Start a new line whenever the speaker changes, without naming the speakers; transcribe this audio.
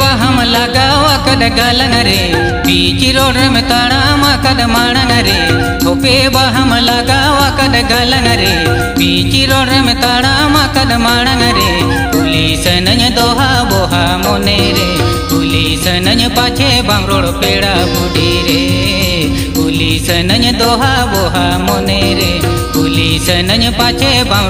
बहम लगावा कद गलन रे बीच रोड में तड़ामा कद माणन रे थोपे बहम लगावा कद गलन रे बीच रोड में तड़ामा कद माणन रे पुलिस नज दोहा बोहा मोने रे पुलिस नज पाछे बाम रोड पेड़ा बुढ़ी रे पुलिस नज दोहा बोहा मोने रे पुलिस नज पाछे बाम